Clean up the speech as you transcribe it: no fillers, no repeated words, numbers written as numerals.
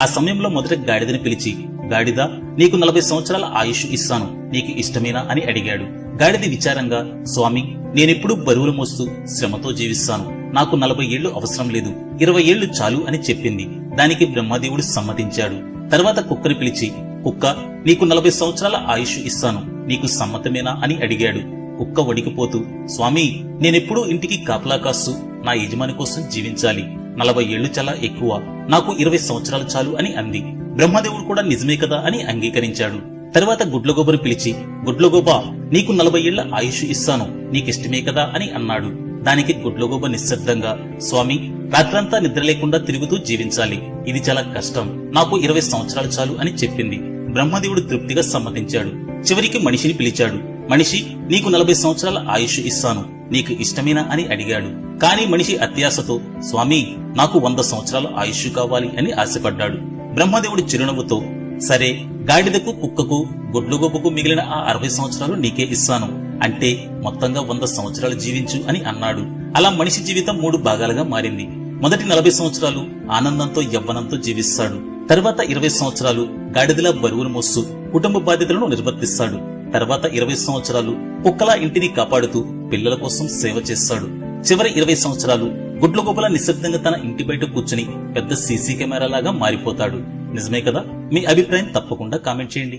ఆ సమయంలో మొదట గాడిదని పిలిచి, గాడిద, నీకు 40 సంవత్సరాల ఆయుష్ ఇస్తాను, నీకు ఇష్టమేనా అని అడిగాడు. గాడిద విచారంగా, స్వామి, నేనెప్పుడూ బరువులు మోస్తూ శ్రమతో జీవిస్తాను, నాకు 40 ఏళ్లు అవసరం లేదు, 20 ఏళ్లు చాలు అని చెప్పింది. దానికి బ్రహ్మదేవుడు సమ్మతించాడు. తర్వాత కుక్కని పిలిచి, కుక్క, నీకు 40 సంవత్సరాల ఆయుష్ ఇస్తాను, నీకు సమ్మతమేనా అని అడిగాడు. కుక్క వణికిపోతూ, స్వామి, నేనెప్పుడూ ఇంటికి కాపలా కాస్తూ నా యజమాని కోసం జీవించాలి, 40 ఏళ్లు చాలా ఎక్కువ, నాకు 20 సంవత్సరాలు చాలు అని అంది. బ్రహ్మదేవుడు కూడా నిజమే కదా అని అంగీకరించాడు. తర్వాత గుడ్లగోబను పిలిచి, గుడ్లగోబా, నీకు 40 ఏళ్ల ఆయుష్ ఇస్తాను, నీకిష్టమే కదా అని అన్నాడు. దానికి గుడ్లగోబ నిశ్శబ్దంగా, స్వామి, రాత్రంతా నిద్ర లేకుండా తిరుగుతూ జీవించాలి, ఇది చాలా కష్టం, నాకు 20 సంవత్సరాలు చాలు అని చెప్పింది. బ్రహ్మదేవుడు తృప్తిగా సమ్మతించాడు. చివరికి మనిషిని పిలిచాడు. మనిషి, నీకు 40 సంవత్సరాల ఆయుష్ ఇస్తాను, నీకు ఇష్టమేనా అని అడిగాడు. కాని మనిషి అత్యాశతో, స్వామి, నాకు 100 సంవత్సరాల ఆయుష్ కావాలి అని ఆశపడ్డాడు. బ్రహ్మదేవుడు చిరునవ్వుతో, సరే, గాడిదకు, కుక్కకు, గుడ్లగోబకు మిగిలిన ఆ 60 సంవత్సరాలు నీకే ఇస్తాను, అంటే మొత్తంగా 100 సంవత్సరాలు జీవించు అని అన్నాడు. అలా మనిషి జీవితం 3 భాగాలుగా మారింది. మొదటి 40 సంవత్సరాలు ఆనందంతో యవ్వనంతో జీవిస్తాడు. తర్వాత 20 సంవత్సరాలు గాడిదలా బరువును మోస్తూ కుటుంబ బాధ్యతలను నిర్వర్తిస్తాడు. తర్వాత 20 సంవత్సరాలు కుక్కలా ఇంటిని కాపాడుతూ పిల్లల కోసం సేవ చేస్తాడు. చివరి 20 సంవత్సరాలు గుడ్లగోబలా నిశ్శబ్దంగా తన ఇంటి బయట కూర్చుని పెద్ద సీసీ కెమెరా లాగా మారిపోతాడు. నిజమే కదా? మీ అభిప్రాయం తప్పకుండా కామెంట్ చేయండి.